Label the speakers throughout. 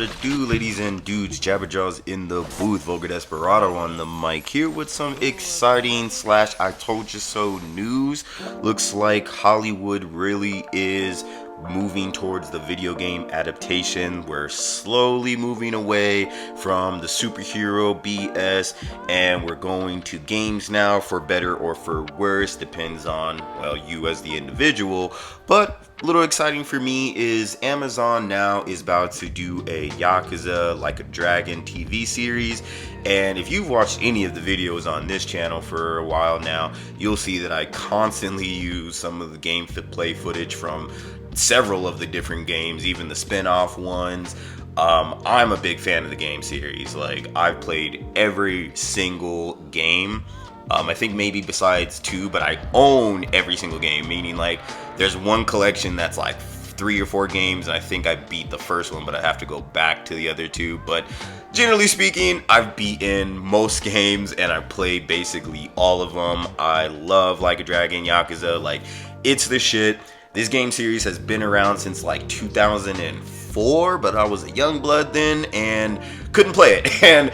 Speaker 1: what it do, ladies and dudes? Jabberjaws in the booth, Vulgar Desperado on the mic, here with some exciting slash I told you so news. Looks like Hollywood really is moving towards the video game adaptation. We're slowly moving away from the superhero BS and we're going to games now, for better or for worse, depends on, well, you as the individual. But a little exciting for me is Amazon now is about to do a Yakuza Like a Dragon TV series. And if you've watched any of the videos on this channel for a while now, you'll see that I constantly use some of the gameplay footage from several of the different games, even the spin-off ones. I'm a big fan of the game series. Like, I've played every single game. I think maybe besides two, but I own every single game, meaning like there's one collection that's like 3 or 4 games, and I think I beat the first one, but I have to go back to the other two. But generally speaking, I've beaten most games and I've played basically all of them. I love Like a Dragon, Yakuza, like it's the shit. This game series has been around since like 2004, but I was a young blood then and couldn't play it. And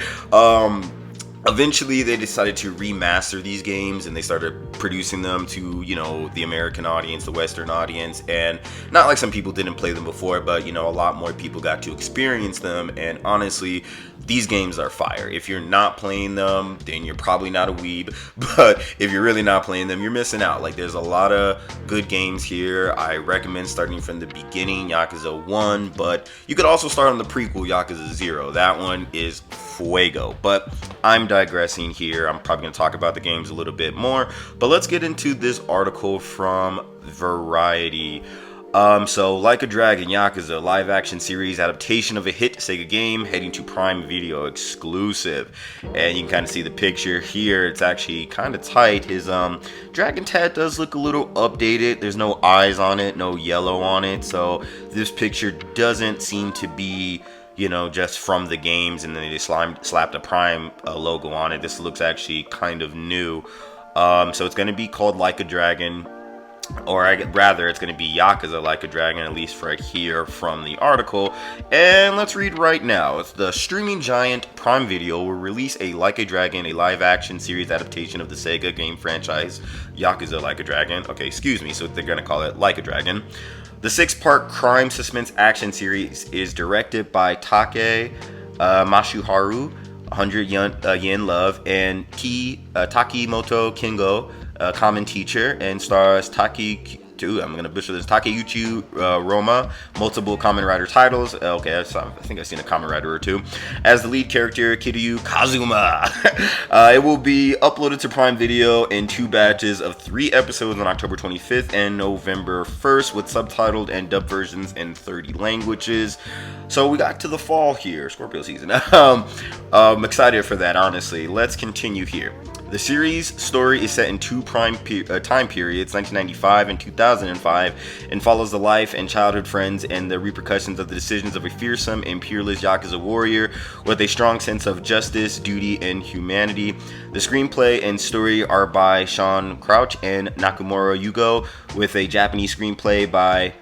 Speaker 1: eventually they decided to remaster these games and they started producing them to, you know, the American audience, the Western audience. And not like some people didn't play them before, but, you know, a lot more people got to experience them. And honestly, these games are fire. If you're not playing them, then you're probably not a weeb. But if you're really not playing them, you're missing out. Like, there's a lot of good games here. I recommend starting from the beginning, Yakuza 1. But you could also start on the prequel, Yakuza 0. That one is fuego. But I'm digressing here. I'm probably going to talk about the games a little bit more. But let's get into this article from Variety. So Like a Dragon Yakuza live action series adaptation of a hit Sega game heading to Prime Video exclusive. And you can kind of see the picture here. It's actually kind of tight. His dragon tat does look a little updated. There's no eyes on it, no yellow on it. So this picture doesn't seem to be, you know, just from the games and then they slapped a Prime logo on it. This looks actually kind of new. So it's going to be called Like a Dragon, or rather it's going to be Yakuza Like a Dragon, at least right here from the article. And let's read right now. It's the streaming giant Prime Video will release a Like a Dragon, a live action series adaptation of the Sega game franchise Yakuza Like a Dragon. Okay, excuse me, so they're going to call it Like a Dragon. The 6-part crime suspense action series is directed by Take Mashuharu, 100 Yen Love, and Takimoto Kingo, common teacher, and stars I'm gonna butcher this, Takeuchi Roma, multiple Kamen Rider titles. Okay, I think I've seen a Kamen Rider or two. As the lead character, Kiryu Kazuma. It will be uploaded to Prime Video in 2 batches of 3 episodes on October 25th and November 1st, with subtitled and dubbed versions in 30 languages. So we got to the fall here, Scorpio season. I'm excited for that, honestly. Let's continue here. The series' story is set in 2 time periods, 1995 and 2005, and follows the life and childhood friends and the repercussions of the decisions of a fearsome and peerless Yakuza warrior with a strong sense of justice, duty, and humanity. The screenplay and story are by Sean Crouch and Nakamura Yugo, with a Japanese screenplay by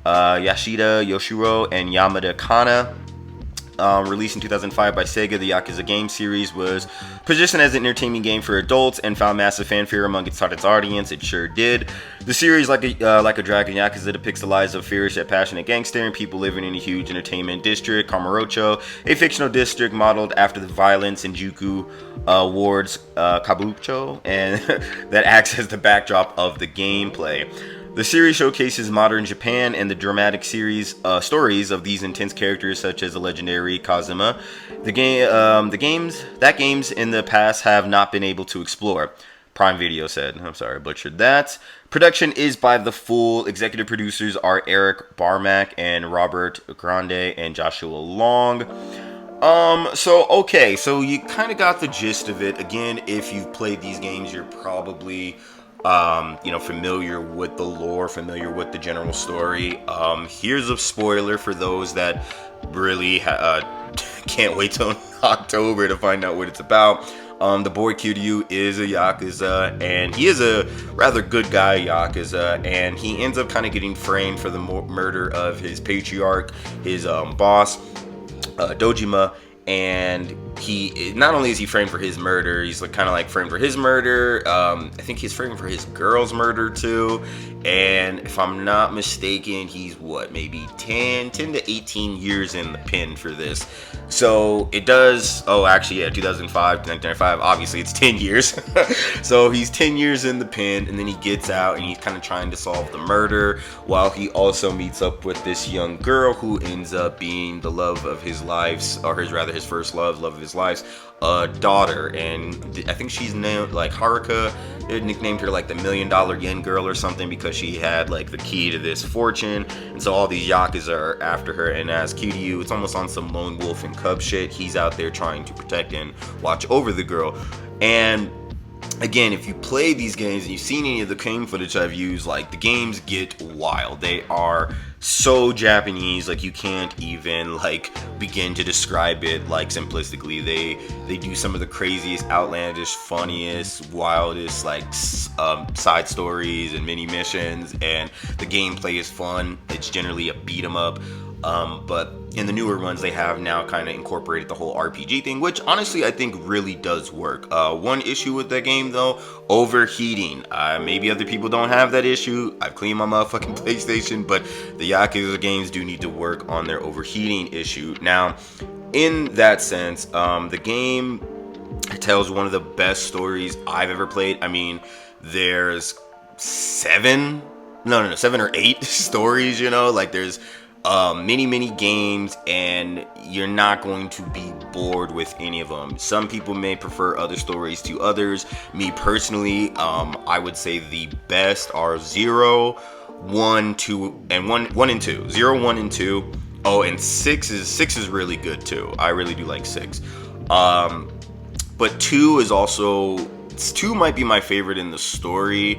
Speaker 1: Yashida Yoshiro and Yamada Kana. Released in 2005 by Sega, the Yakuza game series was positioned as an entertainment game for adults and found massive fanfare among its target audience. It sure did. The series, Like a Dragon Yakuza, depicts the lives of fierce yet passionate gangster and people living in a huge entertainment district, Kamurocho, a fictional district modeled after the violence in Juku Ward's Kabucho, and that acts as the backdrop of the gameplay. The series showcases modern Japan and the dramatic stories of these intense characters, such as the legendary Kazuma. Games in the past have not been able to explore. Prime Video said. I'm sorry, I butchered that. Production is by the full. Executive producers are Eric Barmack and Robert Grande and Joshua Long. So you kind of got the gist of it. Again, if you've played these games, you're probably familiar with the lore, familiar with the general story. Here's a spoiler for those that really can't wait till October to find out what it's about. The boy Kiryu is a Yakuza, and he is a rather good guy Yakuza, and he ends up kind of getting framed for the murder of his patriarch, his boss. Dojima, and he not only is he framed for his murder, he's like kind of like framed for his murder. I think he's framed for his girl's murder too. And if I'm not mistaken, he's what, maybe 10 to 18 years in the pen for this. So it does, oh, actually, yeah, 2005, 1995, obviously it's 10 years. So he's 10 years in the pen, and then he gets out, and he's kind of trying to solve the murder, while he also meets up with this young girl who ends up being the love of his life, or his first love of his life, daughter. And I think she's named, like, Haruka. They nicknamed her, like, the $1 million yen girl or something, because she had, like, the key to this fortune. And so all these Yakuza are after her, and as Kiryu, it's almost on some lone wolf and cub shit. He's out there trying to protect and watch over the girl. And again, if you play these games and you've seen any of the game footage I've used, like, the games get wild. They are so Japanese, like, you can't even, like, begin to describe it, like, simplistically. They do some of the craziest, outlandish, funniest, wildest, like, side stories and mini missions, and the gameplay is fun. It's generally a beat 'em up. But in the newer ones, they have now kind of incorporated the whole RPG thing, which honestly I think really does work. One issue with that game though, overheating. Maybe other people don't have that issue. I've cleaned my motherfucking PlayStation, but the Yakuza games do need to work on their overheating issue. Now, in that sense, the game tells one of the best stories I've ever played. I mean, there's seven or eight stories, you know, like there's many games, and you're not going to be bored with any of them. Some people may prefer other stories to others. Me personally, I would say the best are 0, 1, 2, and 1 and 2. 0, 1, and 2. Oh, and 6 is really good too. I really do like 6. But 2 is also, 2 might be my favorite in the story.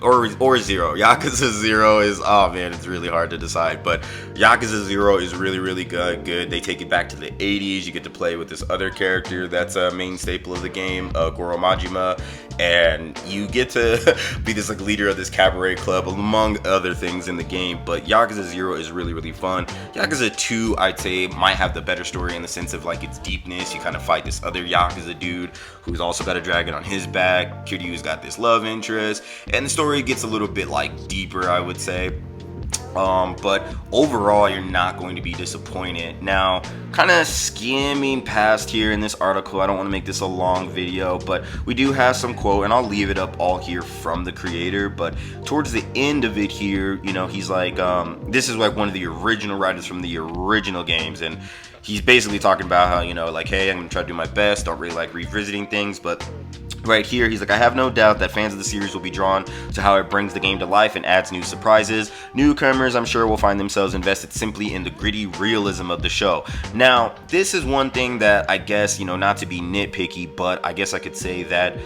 Speaker 1: Or 0. Yakuza 0 is, oh man, it's really hard to decide, but Yakuza 0 is really good. They take it back to the 80s. You get to play with this other character that's a main staple of the game, Goro Majima, and you get to be this like leader of this cabaret club, among other things in the game. But Yakuza 0 is really fun. Yakuza 2, I'd say, might have the better story in the sense of like its deepness. You kind of fight this other Yakuza dude who's also got a dragon on his back. Kiryu's got this love interest, and the story gets a little bit like deeper, I would say. But overall, you're not going to be disappointed. Now, kind of skimming past here in this article, I don't want to make this a long video, but we do have some quote, and I'll leave it up all here from the creator. But towards the end of it here, you know, he's like, this is like one of the original writers from the original games, and he's basically talking about how, you know, like, hey, I'm gonna try to do my best, don't really like revisiting things, but right here, he's like, I have no doubt that fans of the series will be drawn to how it brings the game to life and adds new surprises. Newcomers, I'm sure, will find themselves invested simply in the gritty realism of the show. Now, this is one thing that I guess, you know, not to be nitpicky, but I guess I could say that,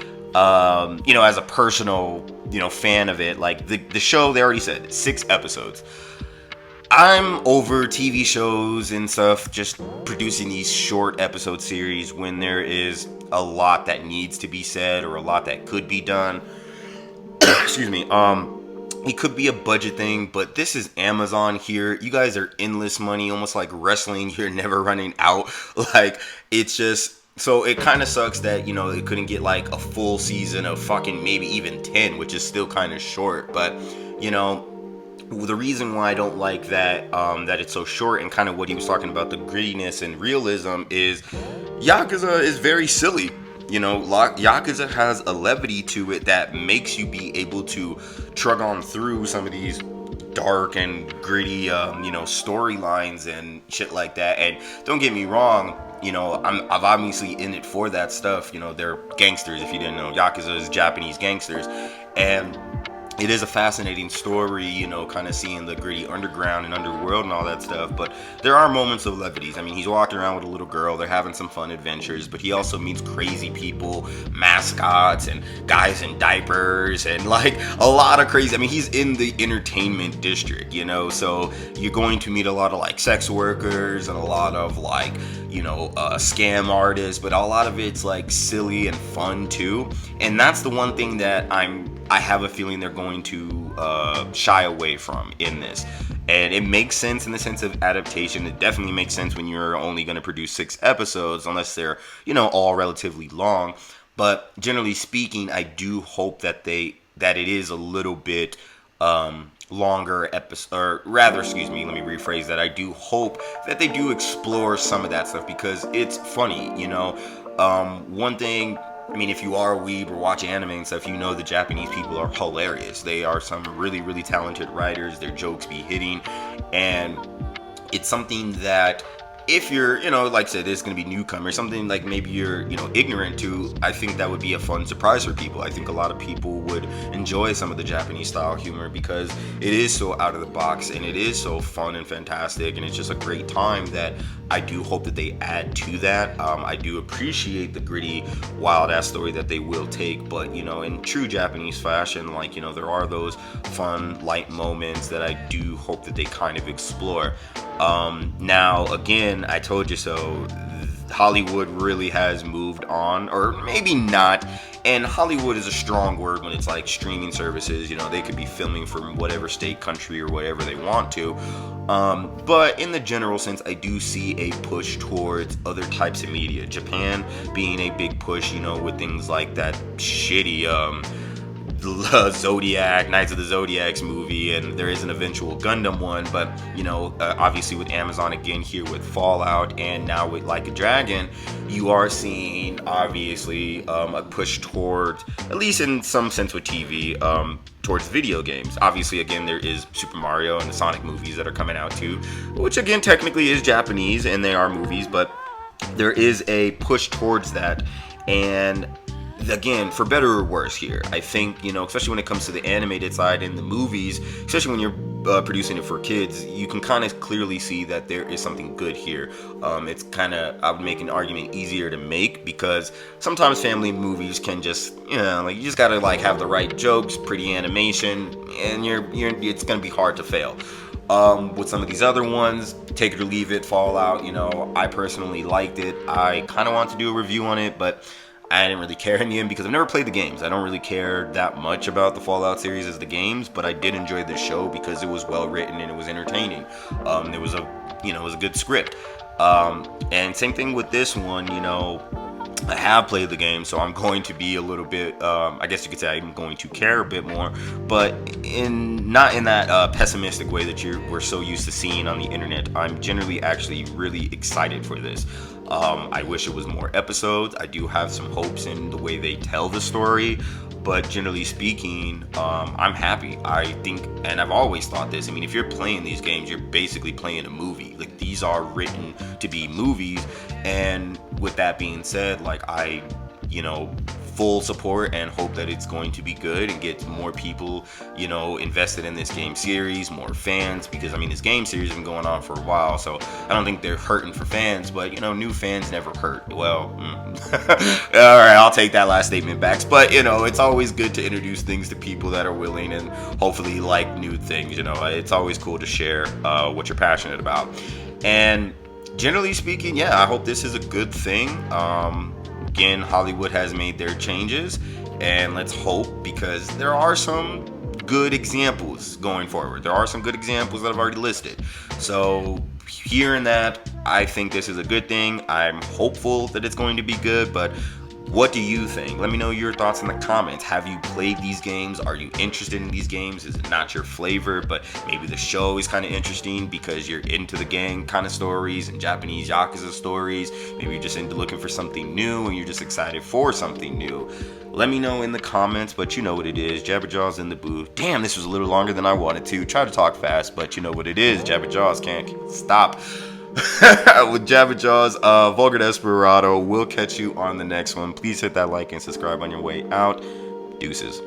Speaker 1: you know, as a personal, you know, fan of it, like the show, they already said 6 episodes. I'm over TV shows and stuff just producing these short episode series when there is a lot that needs to be said or a lot that could be done. Excuse me. It could be a budget thing, but this is Amazon here. You guys are endless money, almost like wrestling. You're never running out. Like, it's just, so it kind of sucks that, you know, it couldn't get like a full season of fucking maybe even 10, which is still kind of short. But, you know, the reason why I don't like that, that it's so short, and kind of what he was talking about, the grittiness and realism, is Yakuza is very silly. You know, Yakuza has a levity to it that makes you be able to trug on through some of these dark and gritty, you know, storylines and shit like that. And don't get me wrong, you know, I'm obviously in it for that stuff. You know, they're gangsters. If you didn't know, Yakuza is Japanese gangsters, and it is a fascinating story, you know, kind of seeing the gritty underground and underworld and all that stuff. But there are moments of levities. I mean, he's walking around with a little girl. They're having some fun adventures. But he also meets crazy people, mascots, and guys in diapers, and like a lot of crazy. I mean, he's in the entertainment district, you know. So you're going to meet a lot of like sex workers and a lot of like, you know, scam artists. But a lot of it's like silly and fun too. And that's the one thing that I have a feeling they're going to shy away from in this. And it makes sense in the sense of adaptation. It definitely makes sense when you're only going to produce 6 episodes, unless they're, all relatively long. But generally speaking, I do hope that it is a little bit longer episode, or rather, excuse me, let me rephrase that. I do hope that they do explore some of that stuff because it's funny. One thing, I mean, if you are a weeb or watch anime and stuff, the Japanese people are hilarious. They are some really, really talented writers. Their jokes be hitting, and it's something that if you're, like I said, there's going to be newcomers, something like maybe you're, ignorant to, I think that would be a fun surprise for people. I think a lot of people would enjoy some of the Japanese style humor because it is so out of the box and it is so fun and fantastic, and it's just a great time that I do hope that they add to that. I do appreciate the gritty, wild ass story that they will take, but in true Japanese fashion, there are those fun, light moments that I do hope that they kind of explore. Now, again, I told you so. Hollywood really has moved on, or maybe not. And Hollywood is a strong word when it's like streaming services. They could be filming from whatever state, country, or whatever they want to. But in the general sense, I do see a push towards other types of media. Japan being a big push, with things like that shitty Zodiac, Knights of the Zodiacs movie, and there is an eventual Gundam one, but obviously with Amazon again here with Fallout, and now with Like a Dragon, you are seeing obviously a push towards, at least in some sense with TV, towards video games. Obviously, again, there is Super Mario and the Sonic movies that are coming out too, which again technically is Japanese and they are movies, but there is a push towards that. And again, for better or worse here, I think, especially when it comes to the animated side and the movies, especially when you're producing it for kids, you can kind of clearly see that there is something good here. It's kind of, I would make an argument, easier to make because sometimes family movies can just, you just gotta have the right jokes, pretty animation, and it's gonna be hard to fail. With some of these other ones, take it or leave it, Fallout, I personally liked it. I kind of want to do a review on it, but I didn't really care in the end because I've never played the games. I don't really care that much about the Fallout series as the games, but I did enjoy the show because it was well written and it was entertaining. It was a good script. And same thing with this one. I have played the game, so I'm going to be a little bit, I guess you could say I'm going to care a bit more, but not in that pessimistic way that we're so used to seeing on the internet. I'm generally actually really excited for this. I wish it was more episodes. I do have some hopes in the way they tell the story, but generally speaking, I'm happy. I think, and I've always thought this, I mean, if you're playing these games, you're basically playing a movie. These are written to be movies, and with that being said, I full support and hope that it's going to be good and get more people, invested in this game series, more fans, because this game series has been going on for a while, so I don't think they're hurting for fans, but new fans never hurt. Well, alright, I'll take that last statement back, but it's always good to introduce things to people that are willing and hopefully like new things. It's always cool to share what you're passionate about. And generally speaking, yeah, I hope this is a good thing. Again, Hollywood has made their changes, and let's hope, because there are some good examples going forward. There are some good examples that I've already listed. So hearing that, I think this is a good thing. I'm hopeful that it's going to be good, but what do you think? Let me know your thoughts in the comments. Have you played these games? Are you interested in these games? Is it not your flavor, but maybe the show is kind of interesting because you're into the gang kind of stories and Japanese Yakuza stories? Maybe you're just into looking for something new and you're just excited for something new. Let me know in the comments, but you know what it is. Jabberjaw's in the booth. Damn, this was a little longer than I wanted to. Try to talk fast, but you know what it is. Jabberjaws can't stop. With Jabberjaws, Vulgar Desperado. We'll catch you on the next one. Please hit that like and subscribe on your way out. Deuces.